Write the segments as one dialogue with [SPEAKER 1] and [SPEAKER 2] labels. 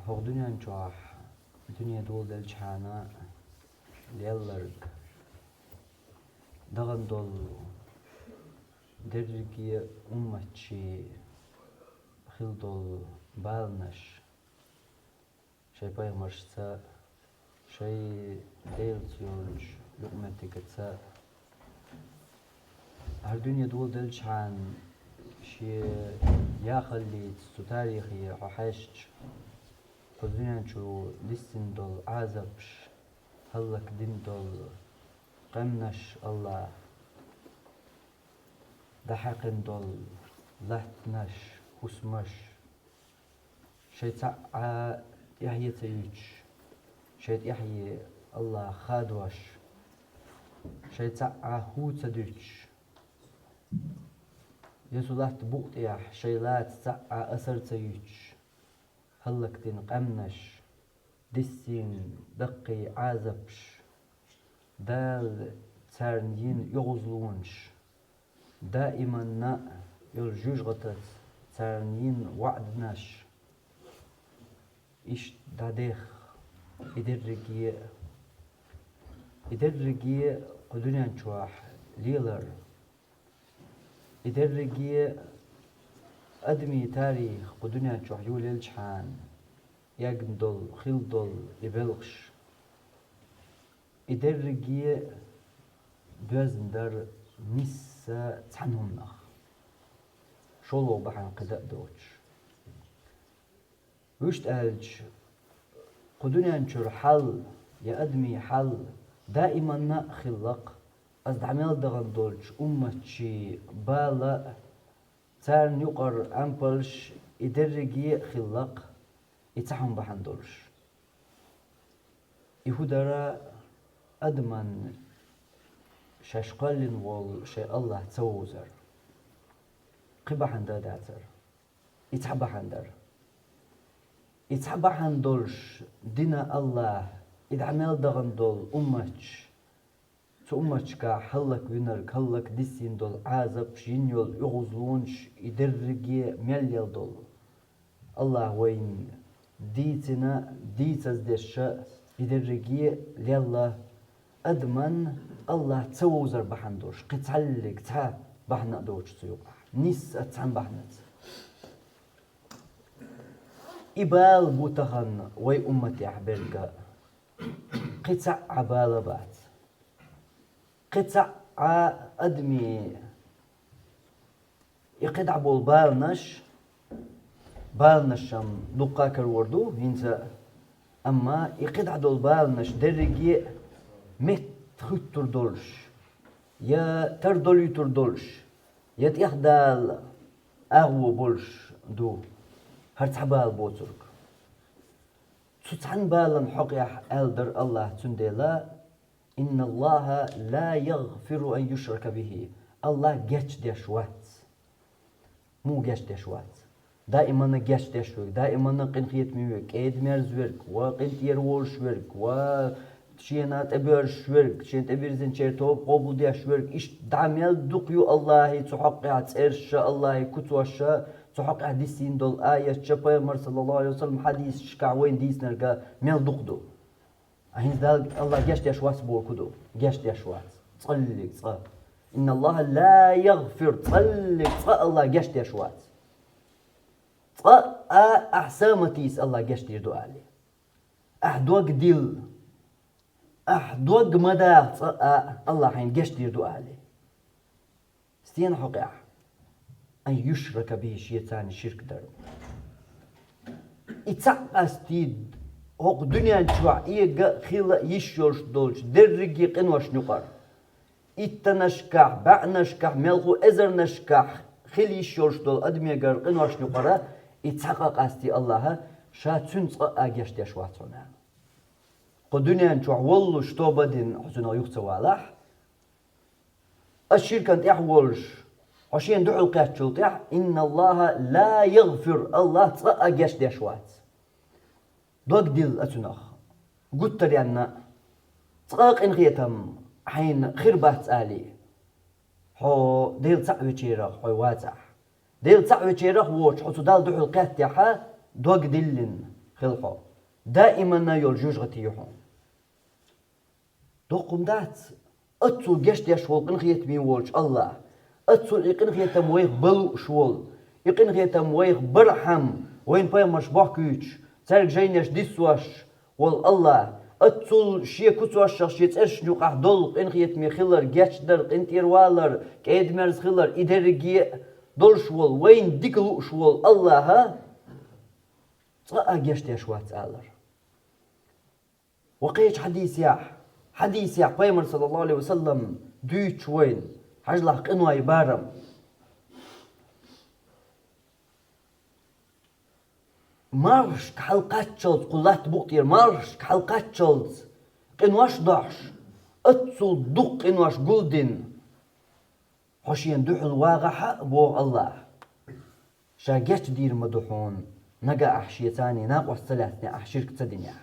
[SPEAKER 1] هو دنيا نجاح دنيا دول دلشانا ليلرق دغن دول درجي أمتشي خيل دول بالنش شي باي مرشتا شي ديل تيولج لقمتي كتسا هر دنيا دول دلشان شي ياخلي تستو تاريخي وحشت قدرنا شو لسن دول عازبش هلك دين دول قمنش الله دحقن دول لهتنش حسمش شي تسعى يحيي تيوش شي يحيي الله خادوش شي تسعى هو تدوش يسو لهت بوقتيح شي لا تسعى أسر تيوش هلك دين قمنش دسين دقي عازبش دال تارنين يغزلونش دائما نا يرجوج غتت تارنين وعدناش إيش داديخ إدرجي قدنيا نشواح ليلر إدرجي أدمي تاريخ قدنيا نشواح يولي الجحان يقندل خلدل يبلغش إدرجي بوزندر نسا تعنهم نخ شولو بحن قداء دوش وشت ألج قدنيا نشور حل يا أدمي حل دائما نأخلق أزدعمل دغن دولش أمتشي بالا تارن يقر أمبلش إدرجي خلق يتحهم بحن دولش يهودرا أدمن شاشقالين وول شي الله توزر قبحن داداتر يتحبحن در يتحبحن دولش دينا الله إدعمل دغن دول أمتش تو أمتشكا حلك وينرك حلك ديسين دول عازب شينيول يغزلونش يدرجي مليل دول الله وين ديتنا ديتز ديشا يدرجي لله أدمن الله توزر بحندوش قتعلق تا بحنا دوش سيوقع نيس أتعن بحنت إبال بوتخن وي أمتي أحبرك قطع عبالة بات قطع أدمي يقطع بالبالنش بالنشم دقاكر وردو هنسا أما يقطع دول بالنش درجي مت خطر دولش يا تردول يتر دولش يا تيخدال أغو بولش دو هرتحبال بوترك تتعن بالن حقيح ألدر الله تندلا إن الله لا يغفر أن يشرك به الله جش دشوات مو جش دشوات دائما جش دشوك دائما قنخيت ميوك إيد مرزورك وقنت يرولش ورك شينات أبيرش ورك شينات أبيرزن شيرتوب قبول ديش ورك إيش دعمل دقيو الله تحقق تسيرش الله كتوش تحقق ديسين دول آية شبه مر صلى الله عليه وسلم حديث شكاوين ديس نرجع ميل دقدو هين ذلك الله جشت يشوات بوركدو جشت يشوات تصلق صا إن الله لا يغفر تصلق صا الله جشت يشوات صا أحسامتيس الله جشت يردو عليه أحدوق ديل أحدوق مدى الله حين جشت يردو عليه ستين حقيقة أن يشرك به شيء ثاني شرك در إتسقستيد هوق دنيا نشوع إيجا خيلا يشورش دولش درجي قنوش نقر إتنشكح بعنشكح ملخو أزرنشكح خيل يشورش دول أدمي جر قنوش نقرة إتسقستي الله شاتون أجشت يشواتنا قدنيا نشوع والله شتوبدين حسنا يختوالح الشركة تحولش عشان دعو القاتل إن الله لا يغفر الله تسقى جش دشوات دوق ديل أتناخ قلت لأن تسقى إن خيتم حين خربات آلي هو ديل تعوي تشيرخ هو واتح ديل تعوي تشيرخ ووش حسو دال دعو القاتل دوق ديلن خلقه دائما يرجوج غتيحون دوقم دات أتصل جشت يشول قنخية ميولش الله أتصل قنخية مويخ بلو شول قنخية مويخ برحم وين باي مش بحكيش تارك جينيش ديسواش والله أتصل شيء كتواش شيء تأرش نوقع دول قنخية ميخلر جشتر قنتيروالر كيد مرز خلر إدرجي دول شول وين ديكلو شول الله ها صقا جشت يشوات آلر وقيش حديث يا بيمر صلى الله عليه وسلم دوش وين حجلح قنوة يبارم مارش كحلقات شلز قلات بوقتير مارش كحلقات شلز قنواش ضعش اتصل دق قنواش قلدن حشين دوح الواقع بو الله شاقيت دير مدوحون نقا أحشيتاني ناقوى الثلاثة أحشيرك تدنيا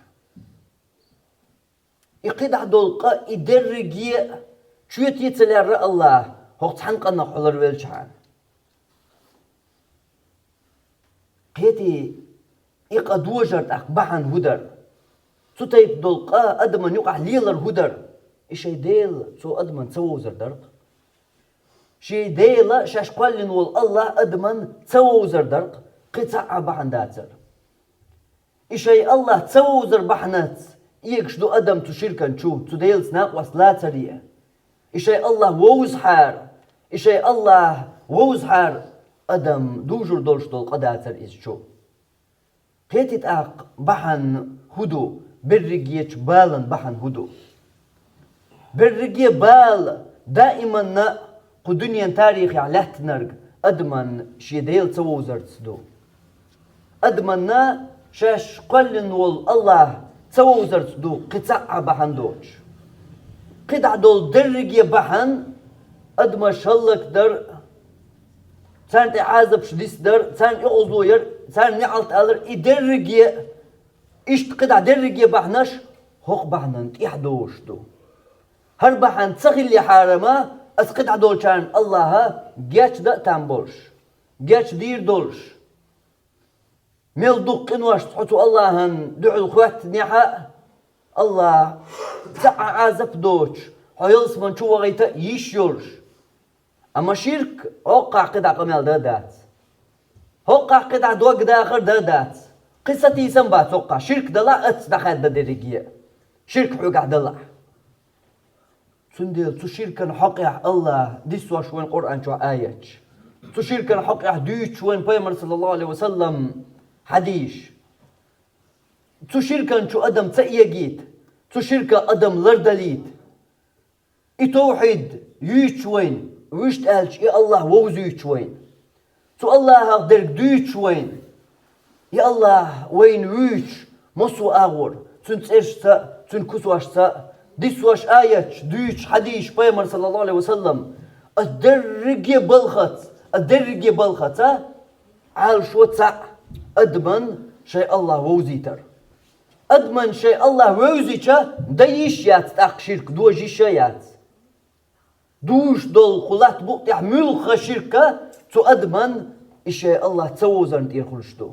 [SPEAKER 1] يقيد دولقا يدرجي شوية يتلار الله هوقت حنقنا حلر ويلشحان قيتي يقد وجرت أقبحان هدر تطيب دولقا أدمن يقع ليلر هدر إشي ديل سو أدمن تسوزر درق شي ديلا شاش قلن والله أدمن تسوزر درق قطع بحن داتر إشي الله تسوزر بحنات يكشدو أدم تشيركن شو تديل سناق وصلاترية إشي الله ووزحار إشي الله ووزحار أدم دوجر دولش دول قداتر إز شو قيتت أق بحن هدو برقية بالن بحن هدو برقية بال دائما قدنيا تاريخي على تنرق أدمن شي ديل تسوزر تسدو أدمن شاش قلن والله تسوزر تسدو قطع بحن دوش قطع دول درقية بحن أدمن شلك در سان تعازب شديس در سان يغزوير سان نعلت ألر إدرقية إشت قطع درقية بحنش هوق بحنن تيحدوش دو هر بحن تسخي حارمه أسقط دول كان الله جاتش دا تنبولش جاتش دير دولش ميل دوق إنواش تحطوا الله دعو الخوات نيحا الله ساعة عازف دوش حيلس من شو غيتا يشيرش أما شرك وقع قطع قميل دادات وقع قطع دوق داخر دادات قصتي سنبات وقع شرك دلا أتصدخات دا دريقية شرك حقع دلا سندل تشيركن حقيح الله ديسوا شوين قرآن شو آيات تشيركن حقيح ديت شوين بيمر صلى الله عليه وسلم حديث تشيركن شو أدم تأيجيت تشيركن أدم لردليت إتوحد يوت شوين ويشت قالش يا الله ووزيت شوين تو الله هقدرك ديت شوين يا الله وين ويش مصو أغور تنتسرش تا تنكسواش تا ديسواش آيات ديش حديث بيمر صلى الله عليه وسلم الدرجة بلخت عال شو تسع أدمن شيء الله ووزيتر أدمن شيء الله ووزيتر دايش يات تاق شرك دوجي شيات دوش دول خلات بقطع ملخ شركة تو أدمن إشي الله تسوزن تير خلشتو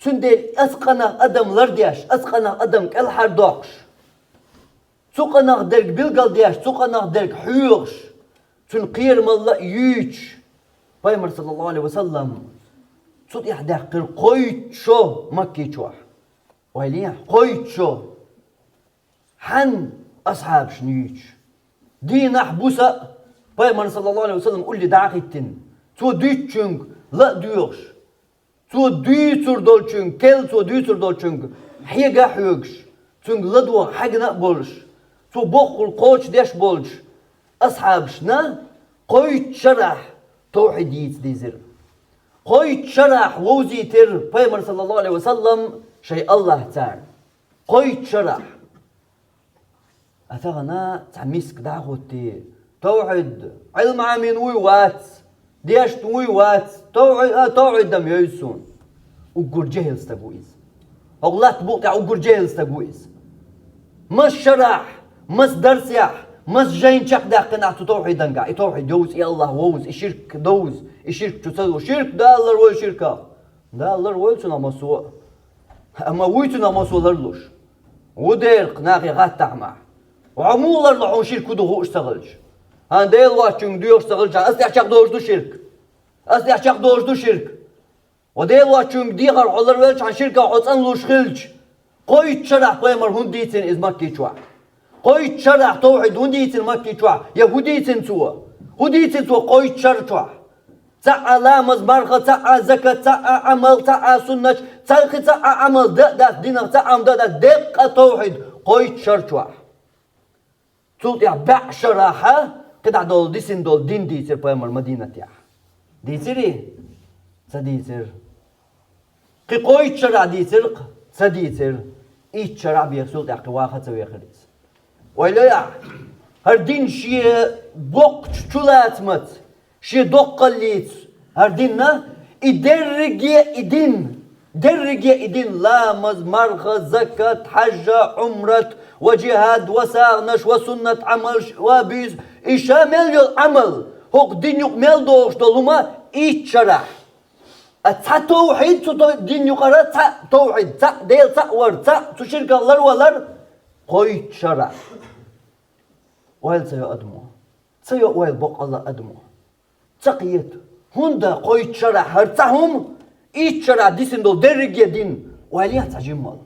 [SPEAKER 1] تندل أسقنا أدم لردياش أسقنا أدم كالحر دوكش سوقنا درك بلقل دياش سوقنا درك حيوغش تنقير مالله يوش بيمر صلى الله عليه وسلم صوت يحدح قير قويت شو مكي شوح ويليح قويت شو حن أصحاب شنيش دي نحبوسة بيمر صلى الله عليه وسلم قول لي دعاقتن تو ديت شنك لا ديوغش تو ديتر دول شنك كل تو ديتر دول شنك حيقا حيوغش شنك لدوه حاجة نقبلش تو بقول قوش ديش بولش أصحاب شنا قويت شرح توحيديت ديزر قويت شرح ووزيتر بيمر صلى الله عليه وسلم شيء الله تعالى قويت شرح أثغنا تعميسك دعوتي توحيد علم عامين ويوات ديش ويوات توحيد دم يسون وقر جهل استقويز أغلات بوقع وقر جهل استقويز مش شرح مس درسيح مس جاين شق ده قناعته توحيد دنقع توحيد يوز يا الله ووز الشرك دوز الشرك تسوي شرك دالر وشركة دالر ويلتون أمسوا أما ويتون أمسوا لرلوش ودير ناقي غات تعمع وعمولر لحون شرك ودو اشتغلش هان ديل واتشون ديو اشتغلش أصلي أشاق دوش دو شرك أصلي أشاق دوش دو شرك وديل واتشون ديغر حولر ويلش عن شركة وحطان لوش خلش قوي تشرح بيمر هنديتن إز مكي شوع قوي تشرح توحيد هنديتن مكي شوع يهوديتن سوا هوديتن سوا قوي تشرح تاع لامز مرخة تاع زكاة تاع عمل تاع سنة تاع عمل دا دينا تاع عم دا دقة توحيد قوي تشرح تقول يا بع شراحة كده دول ديسن دول دين ديتر بيمر مدينة يا ديتري سديتر قي قوي تشرح ديتر سديتر إيش شرع بيرسول يا واحد سوي خريز ولا يا هردين شيء بوق شلات مت شيء دقليت هرديننا درجة إدين لامز مرخ زكاة حجة عمرة وجهاد وساغنش وسنة عمل وبيز إشامل العمل هوك دين يقمل دوش دولما إيش شرع تا توحيد دين يقرأ تا توحيد تا ديل تا ور تا تشرك الله ولر قوي شرع ويل سيو أدمو سيو ويل بق الله أدمو تقيت هندا قوي شرع هرتهم إيش شرع ديسن دول درجة دين ويليه تجمل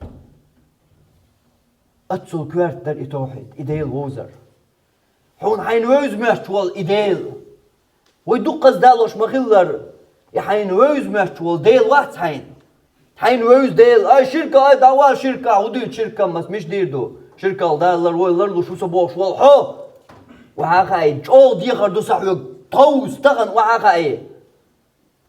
[SPEAKER 1] أتصل كوارت در توحيد إديل ووزر هون حين ويز مشوال إديل ويدقز دالوش مخلر يحين ويز مشوال ديل واحد حين ويز ديل أي شركة أي دعوة شركة وديل شركة مش ديردو شركة دالر ويلر لو شو سبوش والحو وعاقاي جو ديخر دو صحيو توس تغن وعاقاي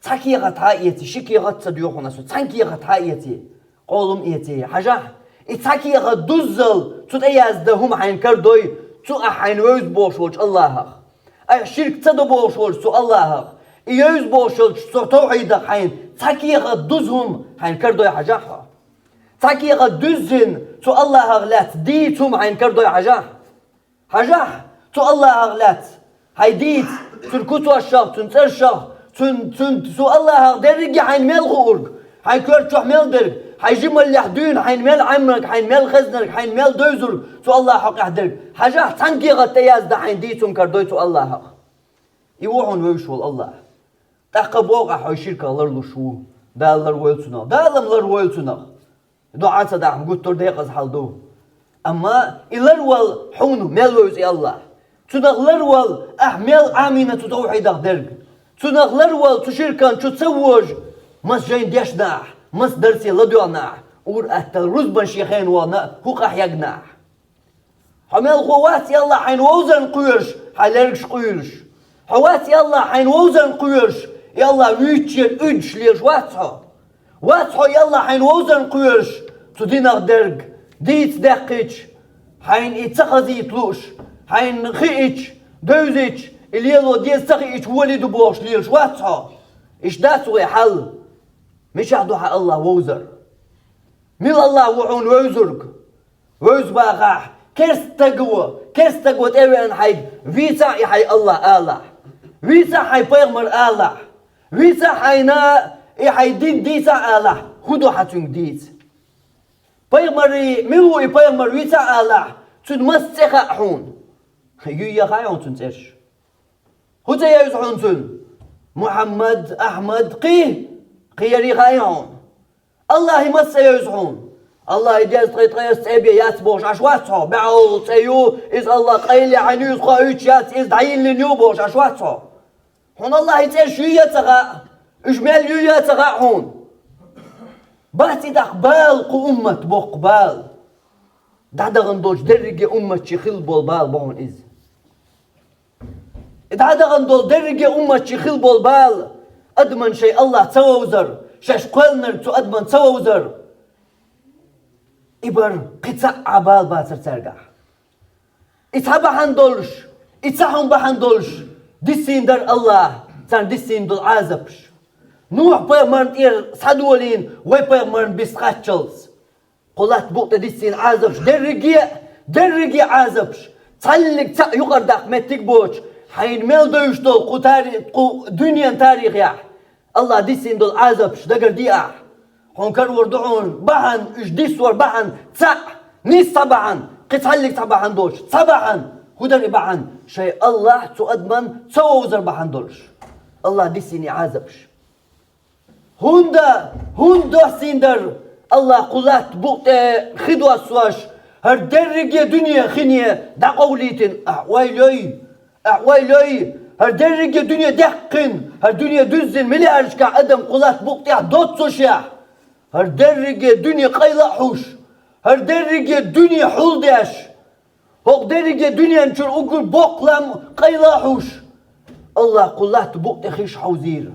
[SPEAKER 1] تاكي غتايتي شكي غتصديوخ ناسو تاكي غتايتي قولم إيتي حاجة إتاكي غدوزل تود أياز دهم حين كردوي تو حين ويز بوش وش الله أي شرك تدو بوش وش تو الله يوز بوشل توحيد حين تاكي غدوزهم حين كردوي حاجة تاكي غدوزن تو الله غلات ديتهم حين كردوي حاجة تو الله غلات هاي ديت تنكتوا الشغ تنترشغ تو الله درجي حين مال غورج حين كرتشوح مال درج حين جمل لحدون حين مال عمرك حين مال خزنك حين مال دوزرك تو الله حق يحدرك حاجة تنكي غتياز ده حين ديتهم كردوي تو الله حق يوحون ويشول الله تحقب وقع حي شركة الله لو شو ده الله ويلتنا ده الله ويلتنا دعاء صدق قلت له دقيقة حالدو أما الأول حونه ملوز الله تنغلرول أحمل عامينة توحيد درج تنغلرول تشركان تسوج مس جين ديشنا مس درسي لديونا اور أهتل رزبا شيخين وانا هو قحيقنا حمل خوات يلا حين ووزن قيرش حيلرقش قيرش حوات يلا حين ووزن قيرش يلا ويتشين أدش ليش واتحو يلا حين ووزن قيرش تدينا درج ديت دقيتش حين اتخذي يطلوش حين خيتش دوزيتش اليلو ديال سخيتش ولد بوش ليش واتحو إيش داسوي حل مش عدو حق الله ووزر ميل الله وعون ووزرك ووز باقع كرس تقوى تأوين حيق فيسا يحي الله آله فيسا حي بيغمر آله فيسا حينا يحي دين ديسا آله خدو حتون ديس بيغمري ميلو بيغمر فيسا آله تون مسيخا حون يا خايون تنتش هتا يزحون تون محمد أحمد قيري خايون الله مسا يزحون الله يديز قيس تأبي ياتبوش عشواتهم بعو تأيو إز الله قيلي عنيوز خايوش يات إز دعين لنيوبوش عشواتهم هون الله يتأش يتغى إجمال يتغى هون باتي دقبال قو أمة بقبال دعدغن دوش درجة أمة شخيل بولبال بون إز دعدغن دول درجة أمة شخيل بولبال أدمن شيء الله تووزر شاش قلنر تو أدمن تووزر إبر قطع عبال باتر ترجع إتحب حندولش إتحهم بحندولش ديسين در الله تان ديسين دول عازبش نوح بيغمرن إير صدولين وي بيغمرن بيسقاتشلز قلت بوقت ديسين عازبش درجي عازبش تسلق يقردق متك بوش حين ميل دوش دول دنيا تاريخ يا الله ديسين دول عازب شدقر دياح هون كرور دعون بعن اش ديسور بعن تسع نيس طبعا قتحلك طبعا دوش طبعا هدر بعن شيء الله تؤدمن توزر بعن دولش الله ديسيني عازبش هوندا سيندر الله قلات بوقت خدوة سواش هر درجة دنيا خنية دا قوليتن أعويلوي هر درجة دنيا دقن هر دنيا دزن مليارش كعدم قلات بوقت دوت سوشيا هر درجة دنيا قيلا حوش هر درجة دنيا حولداش هوق درجة دنيا نشر أقول بوقلم قيلا حوش الله قلات بوقت خيش حوزير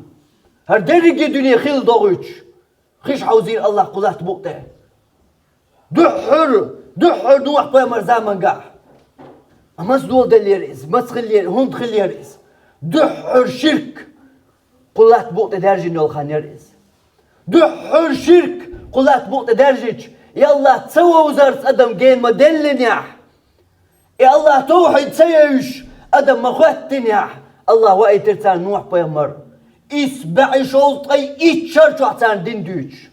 [SPEAKER 1] هر درجة دنيا خيل ضغوش خيش حوزير الله قلات بوقته دحر نوح بيمر زمن قاع أمس دول دليريز مس خلير هون خليريز دحر شرك قلات بوقته درجة نول خانيريز دحر شرك قلات بوقته درجة يا الله تسوى وزارة أدم جين مدلن يا يا الله توحد سيش أدم مخوتن يا الله وقت ترتان نوح بيمر İsba'i şoltay iç şarçuhtan din düç.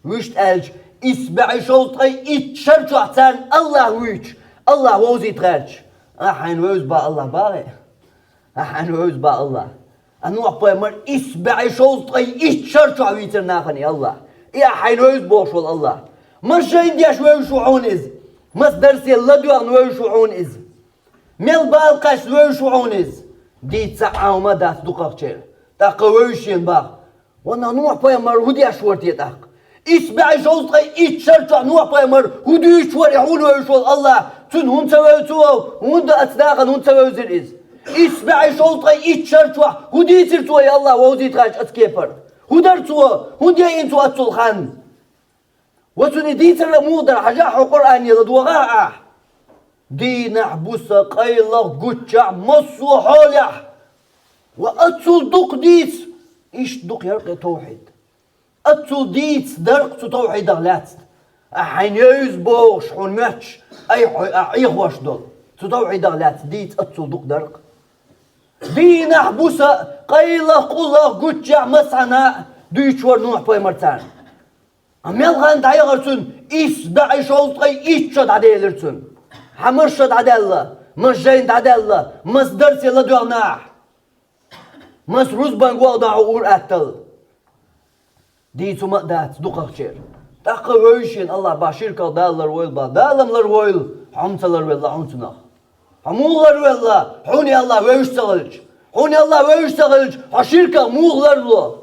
[SPEAKER 1] Vüşt elç. İsba'i şoltay iç şarçuhtan Allah vüç. Allah vozit gerç. Ahan vöz ba Allah bari. Ahan vöz ba Allah. Anu apayamar isba'i şoltay iç şarçuh vitir nâkhani Allah. Ya ahan vöz boş ol Allah. Marşayn diyaş vöşu'un iz. Mas dersi Allah duyan vöşu'un iz. Mel balqaş vöşu'un iz. Di sa'a madat duqaqçer. تقويشين باق وانا نوح بيمر هدي اشورت يتاق اسبع شوطي اتشرطع نوح بيمر هدي اشور يحول ويشول الله تن هون سووا سووا هون دا اتداقا هون سووا زرئز اسبع شوطي اتشرطع هدي سرتوا يا الله وهدي تراج اتكيبر هدر سوا هدي انتو اتسلخان وتن دي تر مودر حجاح قرآن يلد وغاعة دي نحبس قيلق قتشع مصو حالح وأتصل دق ديس إيش دق يرقي توحيد أتصل ديس درق توحيد غلات أحين يزبوش حون ماتش أي خوش دول توحيد غلات ديس أتصل دق درق دين أحبوسا قيلة قلة قتشع مسعنا ديش ورنوح باي مرتان أميال غان تايغرسون إيس دعي شولطي إيش شد عديلرسون حمر شد عدالة مش جاين عدالة مس درسي لدوغناح مس روز بانقوا ضاعوا أتل دي ثم دات دقق شير تقويشين الله باشير كدالر ويل بدالم لر ويل حمتلر ويل حمتنا حمولر ويل حوني الله ويشتغلج حوني الله ويشتغلج حشيركا مولر له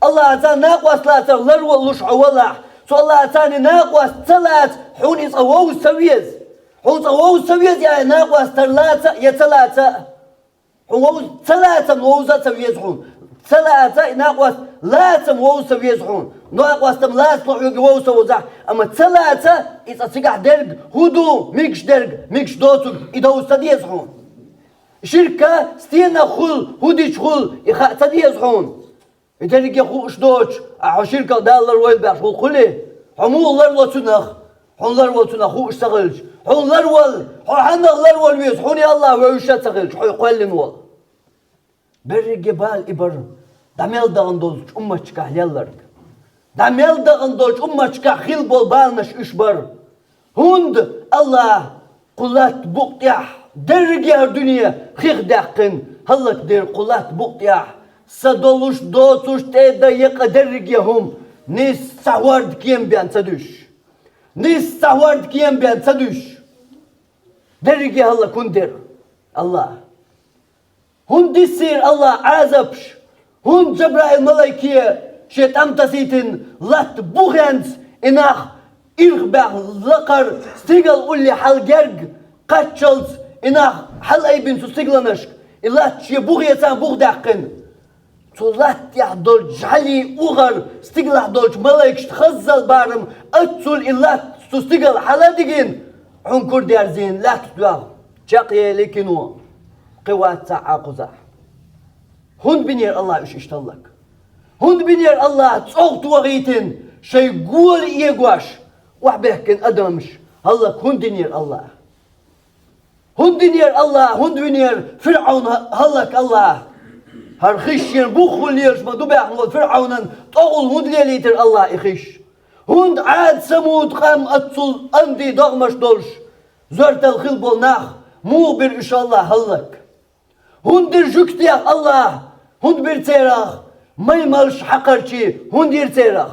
[SPEAKER 1] الله أتاني ناقوس لا تغلر واللش عولا سو الله أتاني ناقوس ثلاث حوني صوو سويز حون صوو سويز يعني ناقوس ثلاثة يثلاثة هو ثلاثة موزة سويزحون ثلاثة ناقوس لا موزة سويزحون ناقوس تم لا تروح سوزح أما ثلاثة إذا سجع درج هدو ميكش درج ميكش دوتو إذا استديزحون شركة ستينا خل هديش خل يخا تديزحون إذا لقي خوش دوتش شركة دالر ويل باش خل خلي حمول لر تنخ حول لر تنخ خوش تغلج حول لر حنا لر ويز حوني الله ويشات تغلج قلن وال بر جبال إبر دميل دغن دولش أمشك هلالرك دميل دغن دولش أمشك خيل بول بالنش إشبر هند الله قلات بقطيح درجة الدنيا خيخ دقن هلك دير قلات بقطيح سدولش دوتوش تيدا يقا درجة هم نيس سوارد كيم بيان تدوش نيس سوارد كيم بيان تدوش درجة هلا كندر الله هون ديسير الله عازبش هون جبرائيل ملايكية شيت أمتسيتن لات بوغنز إناخ إرغبع لقر ستيغل أولي حال جرق قاتشلز إناخ حال أي بنسو ستيغلنشك إلات شي بوغيتان بوغ داقن تولات يحضر جعلي أغر ستيغل يحضرش ملايكش تخزل بارم أتسول إلات ستيغل حالا ديجين هون كور ديارزين لا تدوغ جاقية لكنو قوات ساعة قزح هون بنير الله إيش اشتلك هون بنير الله تصوغ توغيتن شي قول إيقواش وحبيحكن أدمش هلك هون بنير الله هون بنير الله هون بنير فرعون هلك الله هر خشين بخل ليش ما دبع فرعون طول هند ليليتر الله يخش هند عاد سمود قام أتصل أندي دغمش دولش زرت الخلبول ناخ مو بر إن شاء الله هلك هند رجكتيا الله هند بيرتيراخ ما يملش حقرشي هند يرتيراخ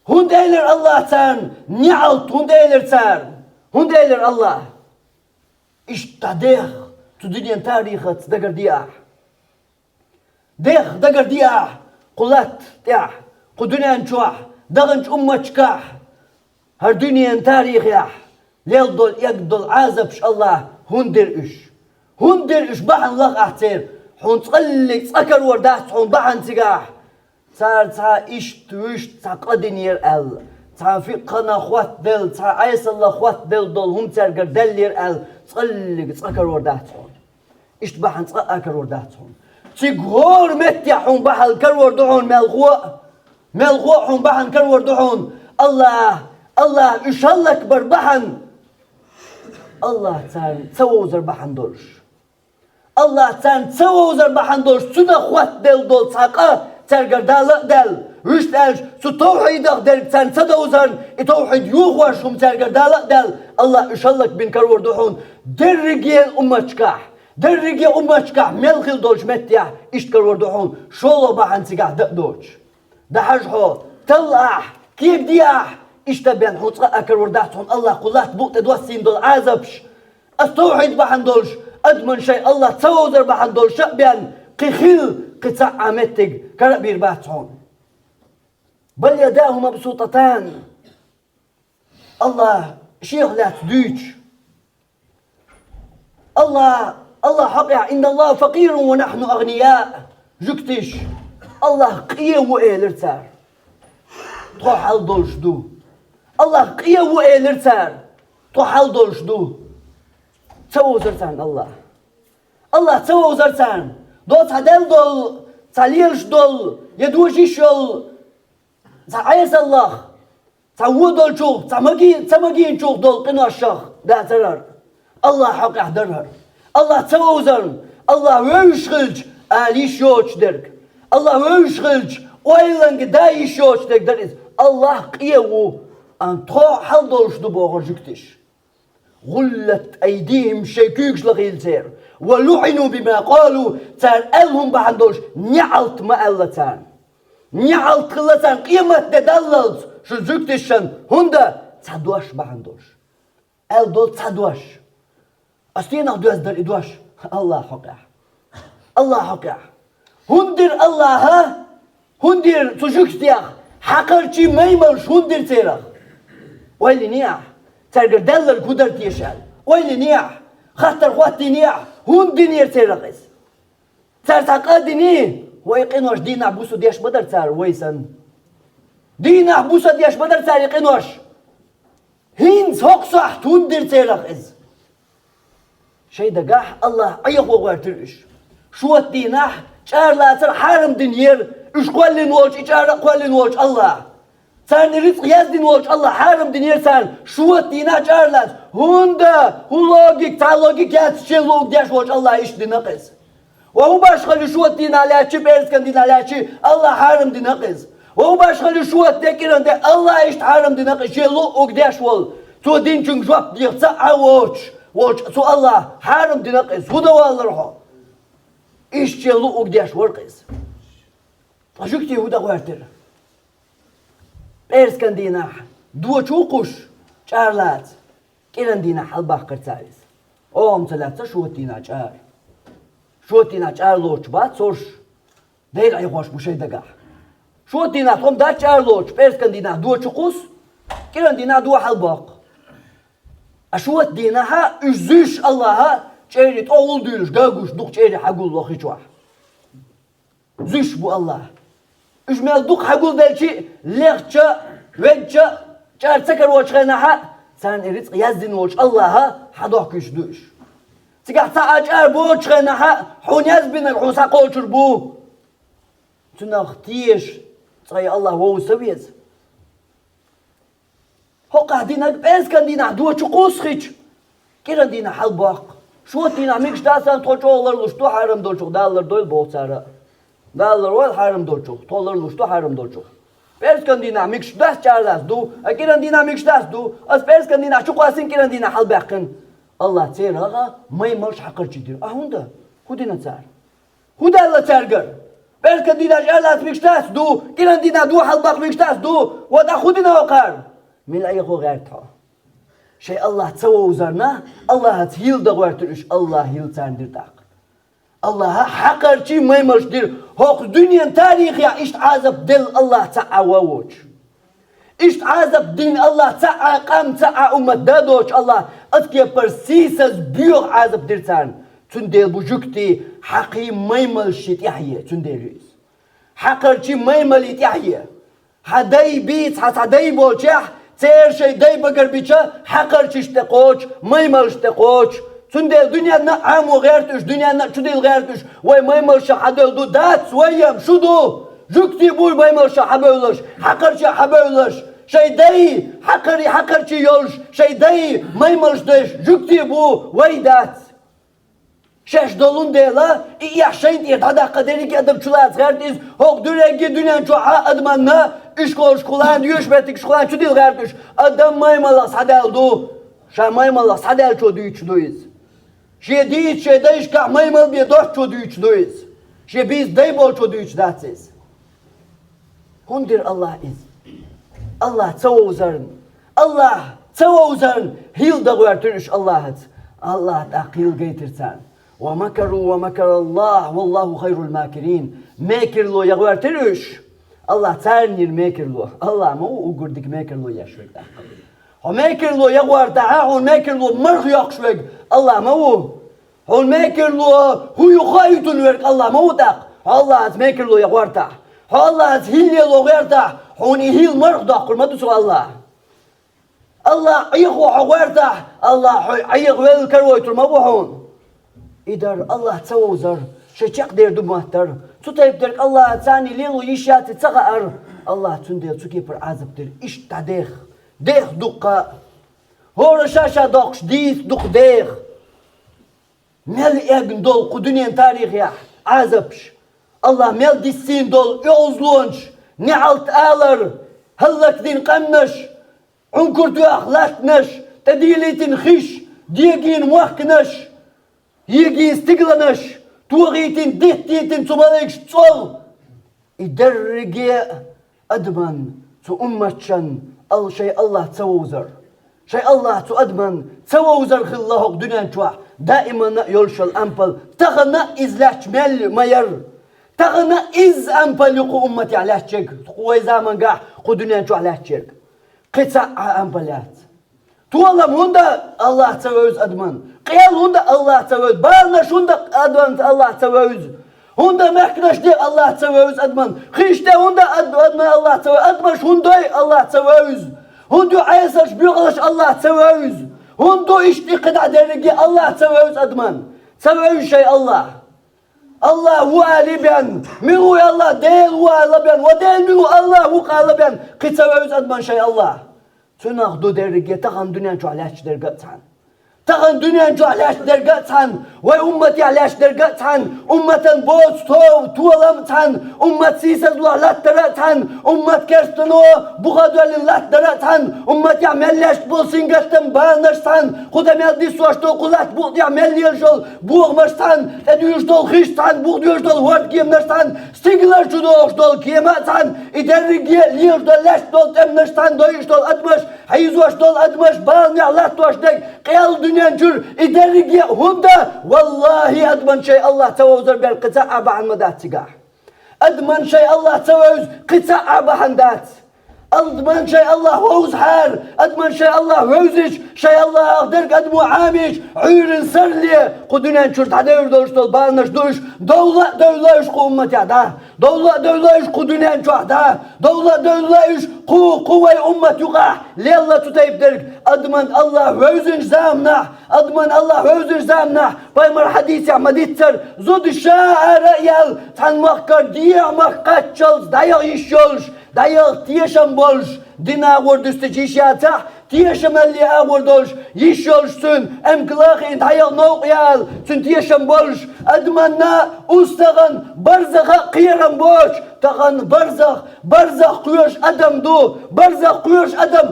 [SPEAKER 1] هند ايلر الله تان نعلت هند ايلر تان هند ايلر الله اشتديخ تدين تاريخت دقر دياح ديخ دقر دياح قلت دياح قدنيا نشوح دغنش أمتشكاح هر دنيا تاريخ ياح ليل دول يقدل عازبش الله هندر إش بحن لغ أحتير حون تقلق تسكر وردات حون بحن تقاح صار تا إش توش تا قدنير ال تا فقنا خوات دل تا عيس الله خوات دل دول هم ترقر دلير ال تقلق تسكر وردات حون إش بحن تسكر وردات حون تقهور متي حون بحن كرور دعون ملغوء حون بحن كرور دعون الله إشالك بربحن الله تان تسوزر بحن دولش الله تان تسوزر بحن دولش سودا خوات دل دول تاقا ترقر دل رشت ألش سو توحيدك دل تان تدوزر توحيد يوغوش هم ترقر دل الله إشالك بين كرور دعون درقيا أمتشكاح ملخل دولش متيا إشت كرور دعون شولو بحن تقاح دولش ده حجحو طلع كيف دياح اشتبين حوصة أكر ورداتهم الله قلات بوقت دوسين دول عازبش استوحيد بحن دولش أدمن شيء الله تسوزر بحن دول شقبين قخيل قطع عمتك كربير باتهم بل يداه مبسوطتان الله شيخ لا تدوش الله حقيا إن الله فقير ونحن أغنياء جكتش الله قيم وإيلرتار توحل دولش دو الله قيم وإيلرتار توحل دولش دو توزرتان الله توزرتان دو تعدل دول تعليلش دول يدوشيشل تعيس الله تعود دول شوخ تعمقين شوخ دول قنا الشخ دا ترر الله حق يحضرها الله توزر الله ويشغلج آليش يوش درك الله ويشغلج ويلنج دايش يوش درك درس الله قيمو أن توحل دولش دو بوغر جكتش غلت أيديهم شيكوكش لغيل سير ولعنوا بما قالوا تان ألهم بحندوش نعلت ما ألتان نعلت خلتان قيمة تدللت شو زكتشن هندا تدوش بحندوش أل دول تدوش أستينا دوز در إدوش الله حقا هندر الله ها هندر تجوكتياخ حقرتي ميملش هندر تيرخ ويلي نياح ترقر دلل كودر تيشال ويلي نياح خاطر خواتي نياح هندر نير تيرخس ترتقى ديني ويقينوش دينا بوسو ديش بدر تار ويسن دينا بوسو ديش بدر تار يقينوش هين سوق صح هندر تيرخس شي دقاح الله عيق وغارترش شو الديناح شار لا تر حارم دنير اش قولن وولش اجار قولن وولش الله سان رزق يزدن وولش الله حارم دنير سان شو الديناح شار لا هوندا هولوجيك تالوجيك ياتشلوك ديش وولش الله ايش دنقز وهو باشخلي شو الديناح لا شي بيرس كان ديناح لا شي الله حارم دنقز وهو باشخلي شو التكيرن ده الله ايش حارم دنقز شلوك ديش وول تو دين چون جواب ديخصا وولش سو الله حارم دنقز هدا والله إيش تلو أقداش ورقيس أشوكتي هدا غيرتر بيرس كان دينا دو تشوقش شارلات كيران دينا حلباخ كرتاريس ثلاثة شو تينا شار لوش بات صورش دير عيقوش بشي دقاح شو تينا تقوم دات شار لوش بيرس كان دينا دو تشوقوس كيران دينا دو حلباق أشوت دينها إزيش الله شيري أول ديلش قاقوش دوق شيري حقول الله خيشواح زيش بو الله إجمال دوق حقول دالشي لغشا وجا شار سكر وش غيناها سان إريتق يزدن وش الله حدوح كيش دوش تقع تاجر بوش غيناها حون يزبن الحوسا قوشر بو تناختيش تغي الله وهو سويز هو قاعدين بس كان دينا دو تشقوس خيج كيرا دينا حلباق Şu dinamik işlersen toçoğlar luştu haram dolçuk. Dağlar doyul boğçarı. Dağlar oğul haram dolçuk. Tolar luştu haram dolçuk. Perskan dinamik işler çağırlas du. Kiran dinamik işler du. Az perskan dinamik şu kuasın kiran dinamik halbakın. Allah çeyrağa maymaş hakırçıdır. Ahunda. Hudina çağır. Huda Allah çağırgır. Perskan dinamik işler işler du. Kiran dinamik du halbak işler du. Vada hudina okar. Milayık o gayret ha. Şey Allah çava uzarına, Allah'a yılda koyartırış, Allah yıl sendir tak. Allah'a hakarçı maymaşdır. Hok dünyanın tarihi ya işte azap dil Allah ta'a vavuç. İşte azap din Allah ta'a kam ta'a ummet dadoç Allah. Atki persisaz büyük azap dirsen. Tündel bu jükti haqi maymaşit yahye tündeliyiz. Hakarçı maymalit yahye. Haday bit haday bolçah. Her şey dey bakar biça, hakar çişte koç, maymal işte koç. Tünde dünyanın amu gertüş, dünyanın çudil gertüş. Vay maymal şahadel du dat swayam şudu. Jükti bu maymal şahabölüş, hakar şahabölüş. Şey dey, hakarçı yolş, şey dey, maymal işte jükti bu vay dat. Şeş dolun deyla, yaşayın diye tada kaderi ki adımçılar gertiz. Hok dürengi dünyan çoğa admanna. İş koş kulan, yüşmetik kulan çudil gertiş. Adam maymala sadel du. Şa maymala sadel çoğdu üçlüyüz. Şe değil şe deyiş ka maymal bir dost çoğdu üçlüyüz. Şe biz deybol çoğdu üçlatsız. Hundir Allah iz. Allah çava uzarın. Allah çava uzarın. Hil da koyartırış Allah'ız. Allah da hil getirsen. وَمَكَرُوا وَمَكَرَ اللّٰهِ وَاللّٰهُ خَيْرُ الْمَاكِرِينَ Mekirlo yagvertiriş. Allah ternir mekirlo. Allah ma o ugurdik mekirlo yaşırda. O mekirlo yagverta, o mekirlo mırh yakşveg. Allah ma o. O mekirlo huyu khaytun verk. Allah ma o tak. Allah az mekirlo yagverta. Allah az hilyelo verta. Honi hil mırh da kurmadı su Allah. Allah ayık o hagverta. Allah ayık vel karvoytur ma bu hon. İdar Allah çava uzar, şeçak derdu muhtar. Tutayıp derk Allah sani lelu yişyatı çağır. Allah tündel çukipir azıptır. İşte deh, deh dukka. Hora şaşa dokş, dis duk deh. Mel egin dol kudünyen tarihi ya, azıpş. Allah mel dissin dol, yozluğunç. Ne alt ağlar, hallak din kamnaş. Unkurtu ahlatnaş, tedilitin hiş, diyegin muhknaş. Yegi stiglanış, tuğitin, dihtitin, tumalayık sol. İderge adman, tu ummatçan, al şey Allah tavuzar. Şey Allah tu adman, tavuzar khillahok dünyan çuah. Daima yolşal ampal, tağına izleşmel mayar. Tağına iz ampal yuku ummati alahçek. Kuvay zaman gah, ku dünyan çuah alahçek. Kısa ampalat. Tuğalam hunda Allah tavuz adman. Qiyal hunda Allah tavuz. Barna şunda adman Allah tavuz. Hunda mehkinaş de Allah tavuz adman. Khişte hunda adman Allah tavuz. Admaş hunday Allah tavuz. Hundu aysaş büyüklaş Allah tavuz. Hundu işti qıda dergi Allah tavuz adman. Tavuz şey Allah. Allah hu aliben. Miru Allah değil hu aliben. Ve değil miru Allah hu aliben. Qı tavuz adman şey Allah. Tünahdu dergi tağın dünyan çoğalaş dergatsan. Tağın dünyan çoğalaş dergatsan. Ve ummeti alaş dergatsan. Ummetin boz tuğalamsan. Ummet sisazluğa lattaratan. Ummet kerstino buğadölün lattaratan. Ummet yamelleş bulsin götten bağınırsan. Kudemel disvaştol kulat buğd yamelliyarşol buğmaşsan. Edüyüştol hişsan buğduyuştol huat giyemlersan. Stigler çudoğuştol kiyematsan. İderrigiye liyarştol leştol temnışsan doyuştol atmış. Hayizvaştol atmış bağını allah'toştek. Qiyal dünyan çür İderrigiye hunda. Vallahi adman şey Allah tavuzur bel qıta'a ba'anmadat sigah. Adman şey Allah tavuz qıta'a ba'andat. Adman şey Allah vuzhar. Adman şey Allah vuzış. Şey Allah ağdır admu amiş. Uyrin sarli. Kudunen çürt hadevr doğuştol bağınış duş. Dövla iş ku ummet ya da. Dövla iş kudunen çoğda. Dövla iş kuvay ummet yuqa. Li Allah tutayıp derik. Adman Allah vuzun zamna. Adman Allah vuzun zamna. Paymar hadisi ahmadittir. Zod şaara yal. Tanmakkar diyamak kaççal. Dayak iş yolş. Dayak tiyeşan bolş. Dina vurdüstü cişyata. تيشم اللي أوردوش يشولش سن أم كلاخي انت حيال نوقيال سن تيشم بولش أدمنا أستغن برزخ قيرم بوش تغن برزخ قيوش أدم دو برزخ قيوش أدم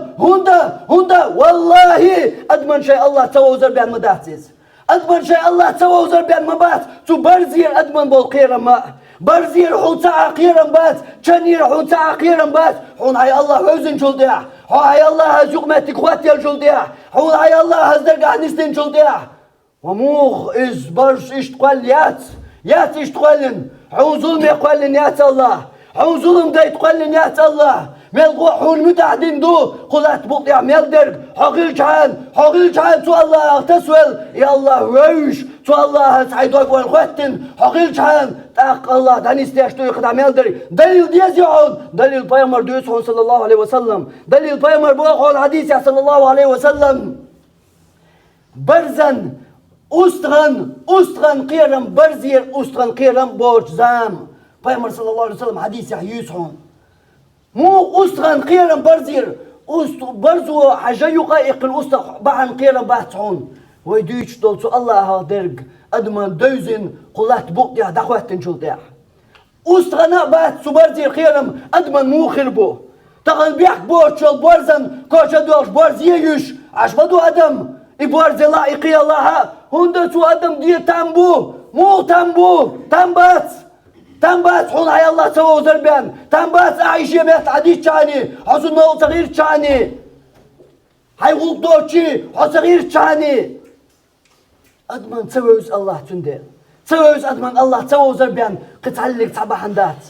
[SPEAKER 1] هوندا والله أدمن شيء الله توزر بأن مداتيز أدمن شيء الله توزر بأن مبات تو برزير أدمن بول قيرم ما برزير حوتا قيرم بات چنير حوتا قيرم بات حون هاي الله وزن جلديا هاي الله هزوقمتي قواتي الجلديا حون هاي الله هزدرقع نسلين جلديا وموخ إز برش إشتقال يات إشتقالن حون ظلم يقالن يات الله حون ظلم دا يتقالن يات الله ملقو حون متعدين دو قلت بطيع ملدرق حقيل جعان تو الله تسول يا الله ويش تو الله سعيدوك والخواتن حقيل جعان تاق الله دانيستي اشتو يقدع ملدرق دليل ديزيعون دليل بايمر دوسون صلى الله عليه وسلم دليل بايمر بوخو الحديث صلى الله عليه وسلم برزن أستغن قيرم برزير أستغن قيرم بوش زام بايمر صلى الله عليه وسلم حديث يحيوسهم مو أستغن قيرم برزير برزو حاجة يقايق الأستغ بعن قيرم باتعون ويديش دولسو الله درق أدمان دوزن قلات بقديا دخواتن شلتيا أستغنا باتسو برزير قيرم أدمان مو خربو تغن بيحك بوش برزن كوشا دوش برزيش عشبدو أدم إبارز لائقي الله هندا سو أدم دي تنبو مو تنبات حون هاي الله سوى وزربان تنبات عايشة بيت عديد شاني حسن مو صغير شاني هاي غلط دوشي حسن صغير شاني أدمان سوى الله تندل سوى أدمان الله سوى وزربان قتعلق صباح اندات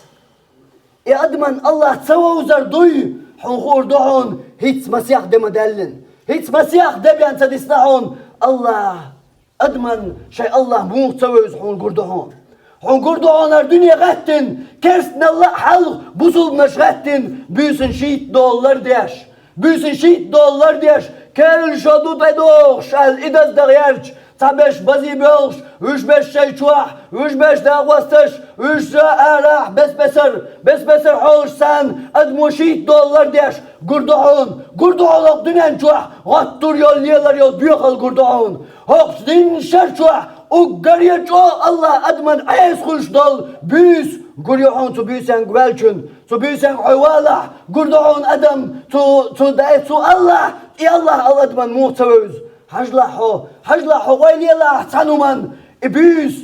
[SPEAKER 1] يا أدمان الله سوى وزردوي حون خور دعون هيتس مسيح دمدلن هيتس مسيح دبيان تدسنعون الله أدمن شيء الله مو تسوي حون قردهون حون قردهون الدنيا غتن كرسن الله حلق بوصل مش غتن بيسن شيت دولار ديش كل شادو تدوخ شال إدز دغيرش تابش بزي بيلش وش بش شي شواح وش بش داغوستش وش أراح بس حولش سان أدمو شيت دولار ديش قردهون الدنيا شواح غطور يول ليلر يول بيخل قردهون هوكس دين شر شواح وقرية جو الله أدمن عيس خلش دول بيس قريحون تو بيسان قوالشن تو بيسان حوالح قردهون أدم تو دايت تو الله يا الله أدمن مو توز حجلحو ويلي الله تانومن إبيس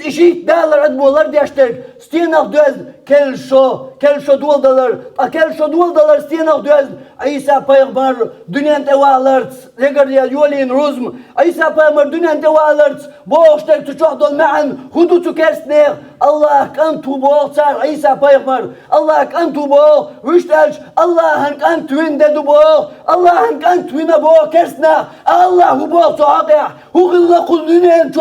[SPEAKER 1] إشيت دالر أدمولار ديشترك ستيناق دوز كل شو $2 ستيناق دوز عيسى پیغمبر دنیان توالرت لگر یولین روزم عيسى پیغمبر دنیان توالرت بوشتك تشوهدون معن خدو تكرسنير الله كان توبو صار عيسى پیغمبر الله كان توبو وشتلش الله كان توين دبو الله كان توين بو كرسنا الله هو بو صاقع هو غلا كل دنيان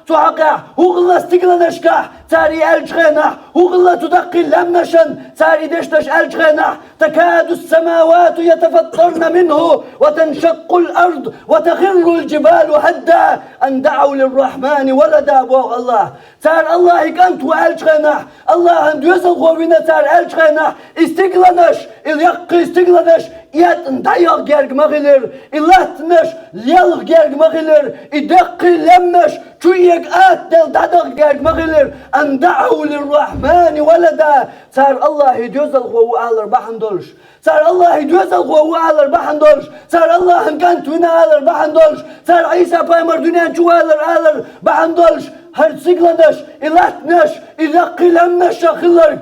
[SPEAKER 1] صاقع هو غلا استقلنشكا تاري الجغنا هو غلا تدقي لمنشن تاري دشتش الجغنا تكاد السماوات يتفطرن منه وتنشق الأرض وتخر الجبال هدا أن دعوا للرحمن ولدا بوغ الله تار الله كانت والجغنا الله أن يوصل خوفنا تار الجغنا استقلنش اليقي استقلنش يات ندايق جرق مغلر إلاتنش ليالغ جرق مغلر إدقي لمش شويك دل دادق جرق مغلر أن دعوا للرحمن ولدا تار الله يوصل خوف على بحندولش تار الله يوصل خوف على بحندولش تار الله كانت ونا على بحندولش تار عيسى بايمر دنيا شو على بحندولش هر سيغلنش إلاتنش إلقي لمش خلر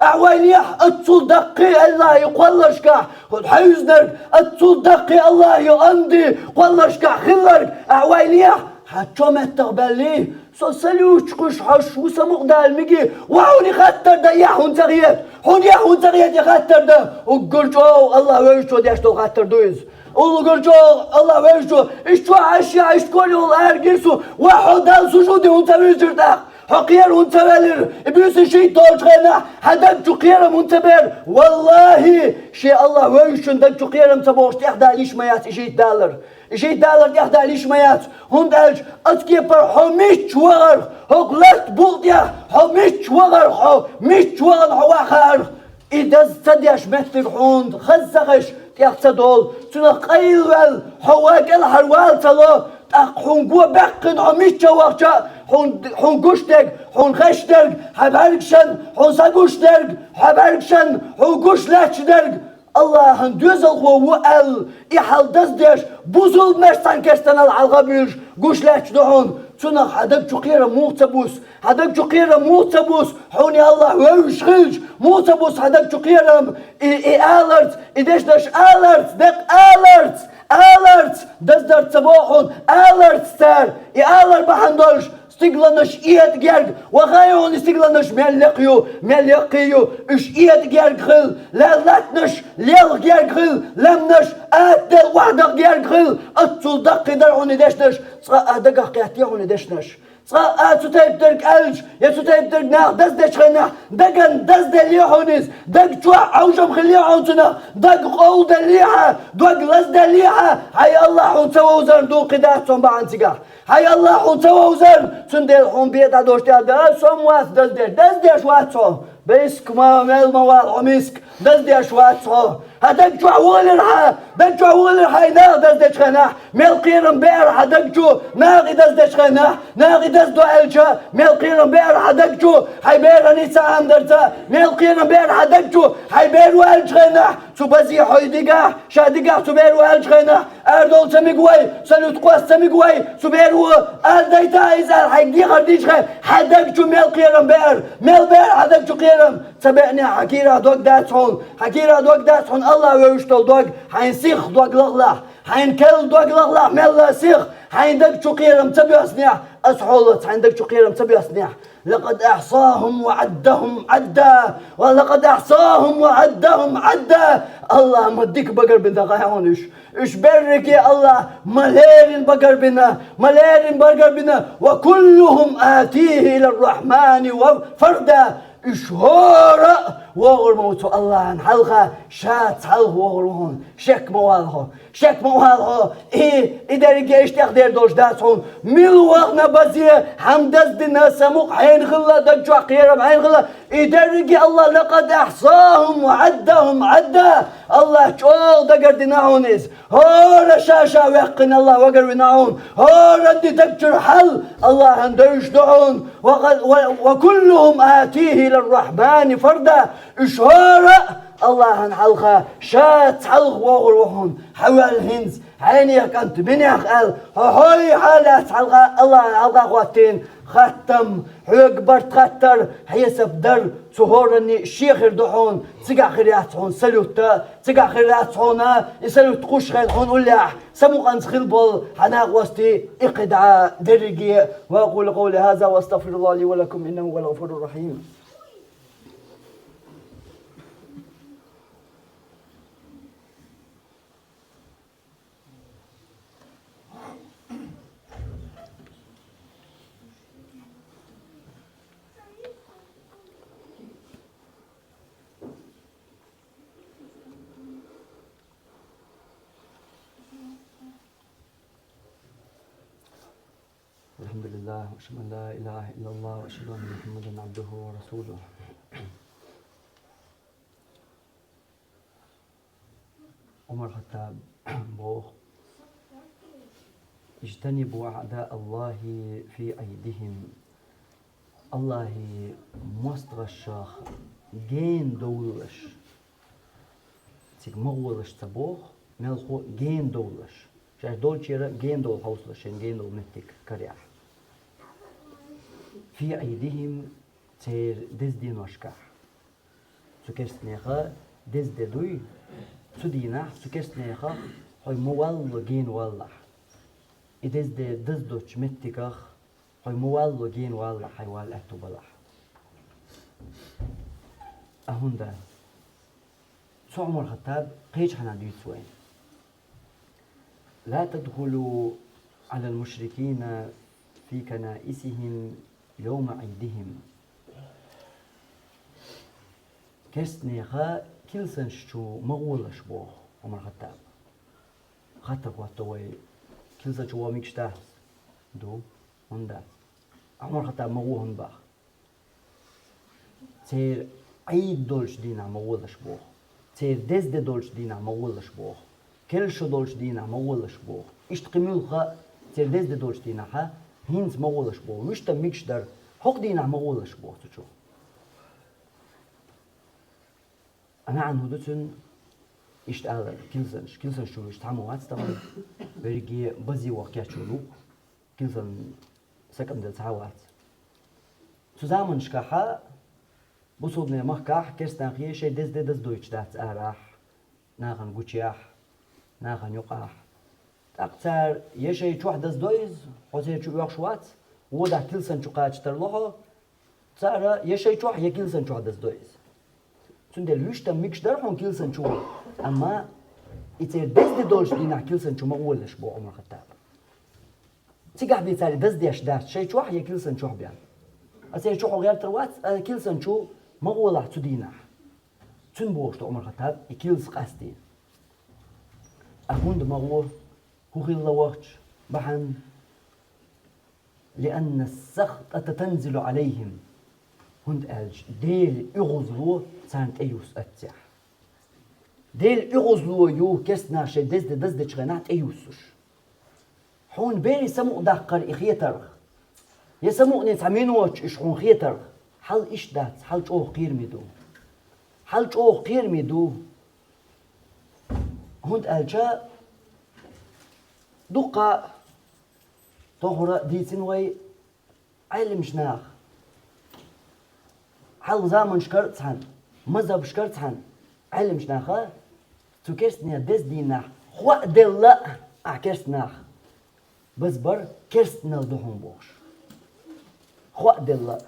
[SPEAKER 1] أعويليح أتصل دقي الله يقولشك خد حيزنك أتصل دقي الله يقندي قولشك خلر أعويليح حتى ما تقبلي سلوش كش حش وسمق دالمجي وعوني خطر ده يحون تغيير يحون تغيير يخطر ده وقرجو الله ويشو ديشتو خطر دويز قرجو الله ويشو اشتو عشيا اشتكولي والله ارجلسو واحد دال سجودي ونتبيزر ده حقير ونتبالر ابيوس شيء طولش غينا حدد جقير منتبر والله شيء الله ويشو دك جقير متبوش تحدى ليش ميات شيء دالر تحدى ليش ميات هون دالش أتكي بر حميش وغر هقلت بولديا حميش وغر حواخر إذا استديش مثل حوند خزغش تيحتدول تنق أيوال حواك الحروال تلو حون قوة بقن عميشة وقتا حون قشتك حون خشتك حباركشن حون ساقشتك حباركشن حون قشلاتشتك الله هندوزل هو وقال إحال دزدش بوزل مرسان كستان العالغابيش قشلاتش دهون تنق هدك جقيرة موتبوس هدك جقيرة موتبوس حوني الله ويشخلج موتبوس هدك جقيرة آلرت إدشدش آلرت دق آلرت آلرت دزدر تباحون آلرت ستار آلر بحندلش استقلنش إيد جرق وغايون استقلنش ملقيو إش إيد جرق خل لا لاتنش ليل جرق خل لمنش أتل وحدك جرق خل أتصل دق درعون دشنش صغا دقا قياتيعون دشنش صغا تتايب ترك ألج يا تتايب ترك ناخ دزدش خلنا دقن دزد الليحونيز دق شوع عوجم خليحونتنا دق قول دليحة دق لزد الليحة حي الله حون سووزر دو قداتهم بعنتقا حي الله حون سووزر سندل حون بيتا دوشتال دا سمواس دزدش واتسو بيسك ما مال موال عميسك دزدش واتسو هدك شو ولرها دك شو ولرها ناغ دزدش خناح مال قيرم بير هدك شو ناغي دزدش خناح ناغي دزدو ألجا مال قيرم بير هدك شو حيبير نيسا عمدرتا مال قيرم بير هدك شو حيبير والج خناح شو بزي حيدقا شادقا سبير والج خناح أردول سميقوي سلوت قواس سميقوي سبير و أرديتا إزال حيقدي خرديش خن هدك شو مال قيرم بير مال بير هدك شو قيرم سبقني حكيرا دوك داتحون حكيرا دوك داتحون الله ويشتل دوك حين سيخ دوك لغلح حين كل دوك لغلح ملا سيخ حين دك شو قيرم تبي أصنع أسحولت حين دك شو قيرم تبي أصنع لقد أحصاهم وعدهم عدا ولقد أحصاهم وعدهم عدا الله مديك بقر بنا غيونش إش برك يا الله مليرين بقر بنا مليرين بقر بنا وكلهم آتيه إلى الرحمن وفردا إشهارة وغر موتو الله نحلقه شات حلق وغرهون شك موالها إذا رجعش تقدر دوش داتهم ملوغنا بزيه حمدز دنا سموق حين خلا دجو قيرم حين خلا إذا رجع الله لقد أحصاهم وعدهم عدا الله شول دقر دناهونيز هورا شاشا ويقن الله وقر وناهون هورا دي تكتر حل الله هندوش دعون وكلهم آتيه للرحمن فردا إشهارة الله هنحلقها شات حلق وغروهن حوال هنز عيني كنت مني قال هاي حالات حلقة الله حلقة خواتين ختم حيكبر تختر حيسب در سهورني شيخر دحون تسقع خرياتهم سلوتا تسقع خرياتهم يسلوت قوش خيلهم ولا سمو أنس خلبل حناق وستي إقدع درجي وأقول قولي هذا واستغفر الله لي ولكم إنه هو الغفور الرحيم. الحمد لله وأشهد أن لا إله إلا الله وأشهد أن محمدا عبده ورسوله. عمر الخطاب بوخ اجتنبوا أعداء الله في أيديهم الله مصدر الشاخ جين دولش تيك مغولش تبوخ ملخو جين دولش شاش دول شيرا جين دول حوصلش جين دول متك كريح في أيديهم تير دز دين وشكح سكرسنيخا دز دوي سدينا سكرسنيخا هاي موالو جين والله إدز دز دوش متكخ هاي موالو جين والله هاي والأتو بلح أهوندا سو عمر الخطاب قيش حنا ديتوين لا تدخلوا على المشركين في كنائسهم يوم عيدهم كسنيخا كلسن شو مغولش بوخ عمر الخطاب خطب واتوي كلسن شو ميكشتا دو هوندا عمر الخطاب مغوهن باخ تير عيد دولش دينا مولش بوخ تير دزد دولش دينا مولش بوخ كلش دولش دينا مولش بوخ إشت قميلخا تير دزد دولش دينا ها هينز مولش بوخ مش تميكش در حق دينا مولش بوخ تشوف أنا عن هدوتن إشت على كيلسن شو إشت عمو هات طبعا بريجي بزي وقت شلو كيلسن سكن دل تعوات zusammen شكاحة بصوبنا مخكاح كرستان خيه شيء دز دويتش دات أراح ناخن قوتشياح ناخن يقاح أكثر يشي شو دز دويز حسين شو يخشوات وده كيلسن شو قاعد ترلوه صار يشي شو يكيلسن شو دز دويز سندل ويش تم ميكش درهم كيلسن شو أما يصير دز دولش دينا كيلسن شو ما أولش بو عمر خطاب تيجي بيصير دز ديش دات شيء شو يكيلسن شو بيان أصير شو غير تروات كيلسن شو ما أوله تدينا تنبوش عمر خطاب يكيلس قاستي أهون دماغه هو خيل وقت بحن لأن السخط تنزل عليهم هند ألج ديل يغزلو سانت أيوس أتسح ديل يغزلو يو كسنا شي دزد شغنات أيوسش حون بيري سمو دقر إخيتر يسمو نتعمين وش إشحون خيتر حل إيش دات حل جوه قير ميدو حل جوه قير ميدو هند ألجا دقة طهرة ديتين وي علم شناخ حل زامن شكرت عن مذهب شكرت عن علم شناخة تكرسني دز دينا خوا دلا أكرسناخ بس بر كرسنا الدهون بوش خوا دلا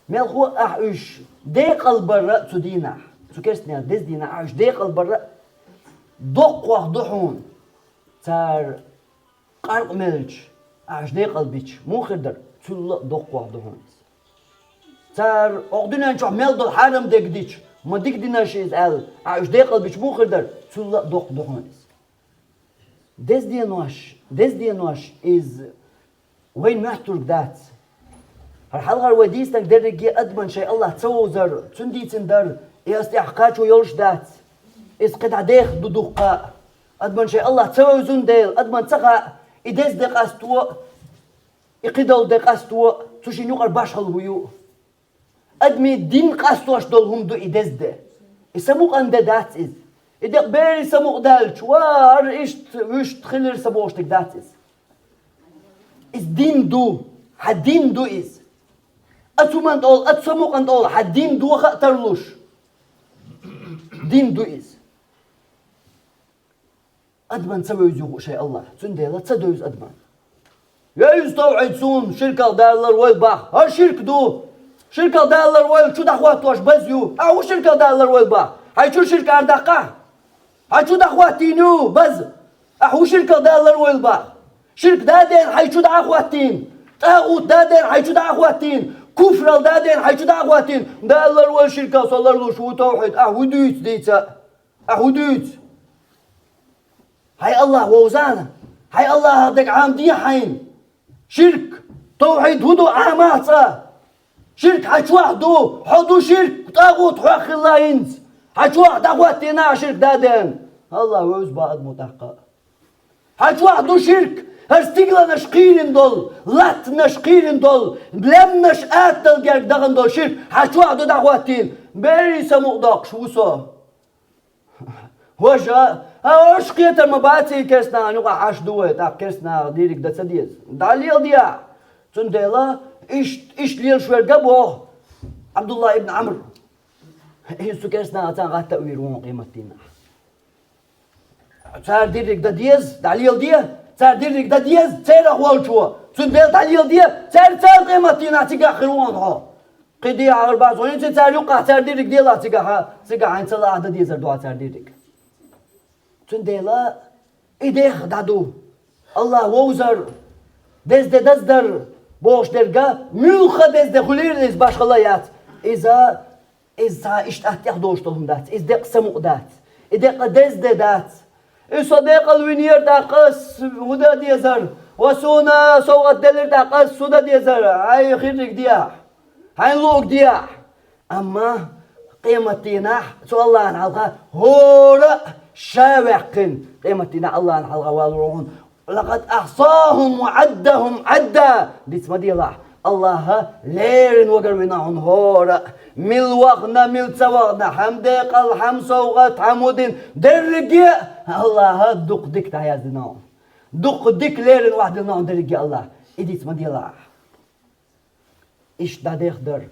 [SPEAKER 1] مال خوا أحوش ديق البرة تدينا تكرسني دز دينا أحوش ديق البرة دق وخدحون تار قرق ملج أحوش ديق البيتش مو خدر تلا دق وخدحون تار أقدنا نشوف ملد الحرم دقديش ما دقدنا شيء قال أحوش ديق البيتش مو خدر تلا دق دحون دز دينواش إز وين محترق دات الحلقة الوديس تقدر يجي أدمن شيء الله تسوزر تندي تندر يستحقات ويلش دات إز قطع ديخ دقاء أدمن شيء الله تسوزن ديل أدمن تقع إدز دق أستوى يقدر دق أستوى تشين يقر باش هالويو أدمي دين قاستوش دولهم دو إدز ده يسموك عند دات إز إذا بيري سموك دالش وار إيشت ويشت خلير سموشتك دات إز دين دو حدين دو إز أتومان دول أتسموك عند أول حدين دو خاطرلوش دين دو إز أدمن سوي يزوق شيء الله سندي لا تصدق أدمن يا يستوعد سون شركة دالر ويلباخ ها شركة دالر ويل شو دخوات واش بزيو أو شركة دالر ويلباخ هاي شو شركة أردقة هاي شو دخواتينو بز أحو شركة دالر ويلباخ شركة دادين هاي شو دخواتين تاغوت دادين هاي شو دخواتين كفر دادين هاي شو دخواتين دالر ويل شركة صلر له شو توحيد أحو دوت ديتا أحو دوت هاي الله ووزانا هاي الله هدك عام دي حين شرك توحيد هدو عاماتا شرك حش وحدو حدو شرك طاغوت حق الله ينز حش واحد أخواتنا شرك دادين الله ويوز بعد متحقق حش وحدو شرك هرستيقلا نشقيرين دول لات نشقيرين دول بلم نشقات تلقاك داغن دول شرك حش وحدو داخواتين بيري سموق داقش وصو وجه هاوش قيت المباتي كيسنا نوقع عاش دويت كيسنا ديرك دا تسديز داليل ديا تنديلا إيش ليل شوير قبوه عبد الله ابن عمرو هي سكيسنا أتان غات تأوير وون قيمتنا صار ديرك دا ديز داليل ديا صار ديرك دا ديز صار أخوال شو تنديل داليل ديا صار قيمتنا تيجا خيروان ها قدي على بعض وين صار يوقع صار ديرك ديلا تيجا عين صلاة عدد ديزر دوا صار ديرك تنديلا إيديخ دادو الله ووزر دزدر بوش درجة ملخ دزد خلير ليز باش خلايات إذا إشت أحتياج دوش تهم دات إذا دق سمو دات إذا دزد دات إصدق الوينير داقس ودا ديزر وسونا سوغت دلر داقس سودا ديزر هاي خيرك ديا هاي لوك دياح أما قيمتنا سو الله نحلقها هورا شاوحكن قيمتنا الله نحلقها والروحون لقد أحصاهم وعدهم عدا ديت مديلا الله ليرن وقربناهم هورا مل وقنا مل سوغنا حمدق الحم سوغت حمودين درجي الله دق ديك تهيازنا دق ديك ليرن وحدنا درجي الله إديت مديلا إيش دا يقدر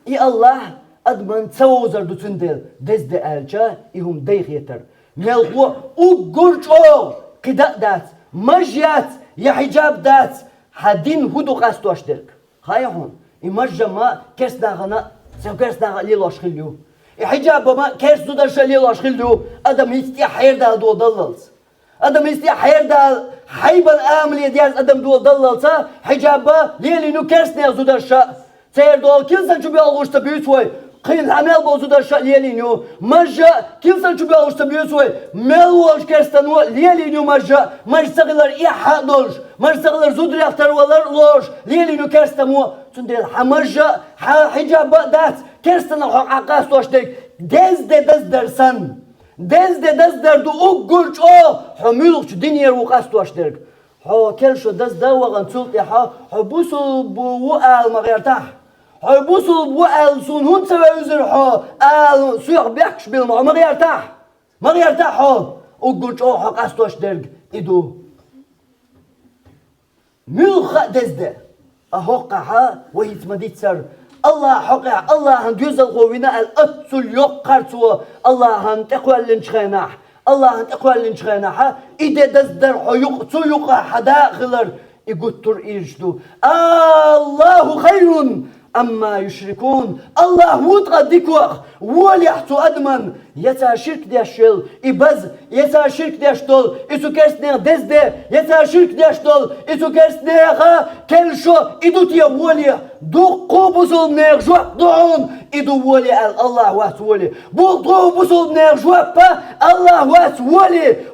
[SPEAKER 1] إي الله أدمن توزر دو تندل دزد ألجا إهم ديخ يتر ملغو أقرجو قداء دات مجيات يا حجاب دات حدين هدو قاستو أشترك هاي هون إمجا ما كرس ناغنا سو كرس ناغ ليلوش خليو حجاب ما كرس دو درشا ليلوش خليو أدم يستيح حير دا دو دللز أدم يستيح حير دا حيب الآمل ديال أدم دو دللز حجاب ليلي نو كرس ناغ دو درشا سير دول كيلسان شو بيالغوش تبيوتوي قيل عمل بوزو درشا ليلينيو مجا كيلسان شو بيالغوش تبيوتوي ملوش كرستانو ليلينيو مج سغلر إيحا دولش مج سغلر زودر يختار ولر لوش ليلينيو كرستانو تندل حمجا حجاب دات كرستانو حق عقاس توشتك دز درسان دز دردو أقولش حميلوش دنيا وقاس توشتك كلشو دز دوغن تلقي بوسو بوال مغيرتاح بوسو بوال سون هون سوى يزر سويق بيحكش بالمع مغيرتاح أقولش قاستوش درج إدو ملخ دزده أحقها ويتمديت سر الله حقها الله هندوز الغوينة الأتسل يقرسوا الله هنتقوى اللنشخيناح الله هنتقوى اللنشخيناح إذا دزدر حيق حدا غلر يقتر إيجدو الله خير أما يشركون الله وتقدكوخ وليحتو أدمن يتا شرك دياشل إبز يتا شرك دياشتول إسو كرسنيغ دزده يتا شرك دياشتول إسو كرسنيغ كلشو إدو تيا ولي دقو بسول نيغ جواب دعون إدو ولي الله وات ولي بوضو بسول نيغ جواب الله وات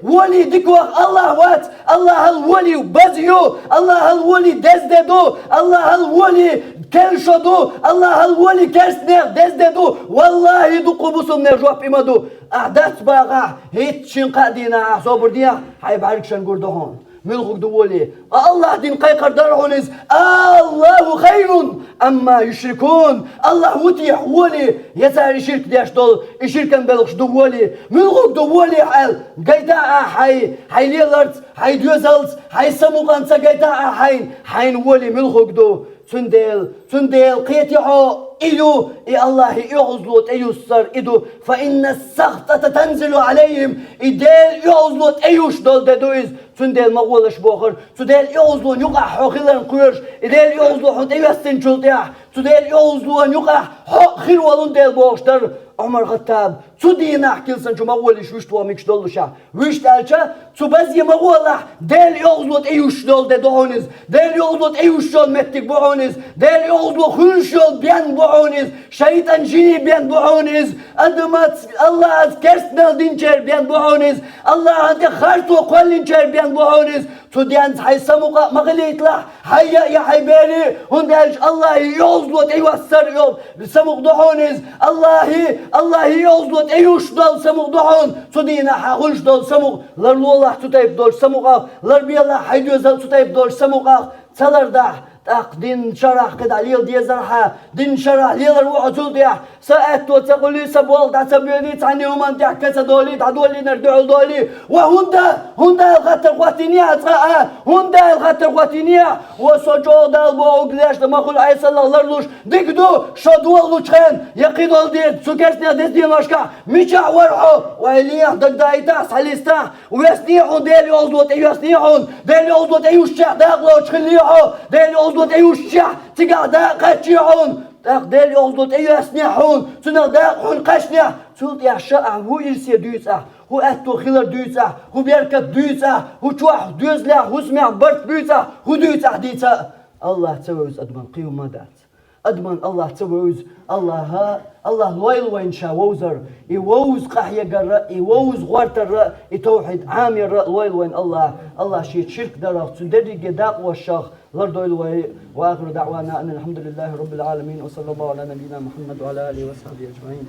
[SPEAKER 1] ولي ديكوخ الله وات الله الولي بزيو الله الولي دزددو الله الولي كلشو دو الله الولي كرسنيغ دزددو والله دقو بسول نيغ جواب إمدو أحداث باغا هيت شنقا دينا صبر ديا حيب عليك شنقول دهون ملغوك دولي الله دين قيقر درهونز الله خير أما يشركون الله وتيح ولي يسار شرك دياش دول يشركن بلغش دولي ملغوك دولي حال قيتاء حي ليلرت حي دوزلت حي سموغان سقيتاء حين ولي ملغوك دو تنديل قيتيحو إيو الله يغزلوت أيو السر إدو فإن السخطة تنزل عليهم إدال يغزلوت أيوش دول دادويز تنديل مغولش بوخر تنديل يغزلون يقع حوخيلن قيرش إدال يغزلون حد أيو السنشلتيح تنديل يغزلون يقع خير ولون ديل بوخشتر عمر خطاب تدينا حكيلسن شو مغولش ويشت وميكش دولشا ويشت ألشا تبزي مغولح ديل يغزلوت أيوش دول دادوهونز ديل يغزلوت أيوش دول متك بوهونز ديل يغزلوت خنش دول بيان بوهونز شيطان جيني بيان بوهونز أدمت الله كرسنا دينشر بيان بوهونز الله أنت خارتو قولينشر بيان بوهونز تديان حي سموقا مغليت لح حيا يا حيبيري هندالش الله يغزلوت أيوة السر يوم سموق دهونز الله يغزلوت أيوش دول سموق دهون تدينا حاغلش دول سموق لرلوله تتايب دول سموقا لربيالله حيدوزل تتايب دول سموقا تلرده دين شرح قد عليل دي زرحة دين شرح ليل الروح تلديح سأت وتقولي سبوال تعتبرني تعني ومن تحكي سدولي تعدولي نردع دولي وهندا الخطر قواتينيا هندا الخطر قواتينيا وسجود البوغ ليش لما قل عيسى الله لرلوش ديكدو شدوال لوشخين يقيد الدين سكرسني ديس دين مشكا ميشع ورحو وإليه دك دايتاس حليستاح ويسنيحون ديلي أوزوت يسنيحون ديلي أوزوت يوشع داغلوش خليحو ديلي أوزوت يوشع تقع داقاتيحون ديلي أوزوت يسنيحون سنة داقحون قشنيح سلط يحشاء هو إرسي دوسة هو أتو خلر دوسة هو بيركت دوسة هو شوح دوزلة هو سمع برت بوسة هو دوسة ديسة الله تسويز أدمان قيوم مدات أدمان الله تسويز الله لويل وين شاوزر يووز قحية جرا يووز غورتر يتوحد عامر لويل وين الله شيء شرك درا تندري جداق والشخ Lord oil way wa akhiru da'wana anil hamdulillahi rabbil alamin wa sallallahu ala nabiyyina Muhammad wa ala alihi wa sahbihi ajma'in.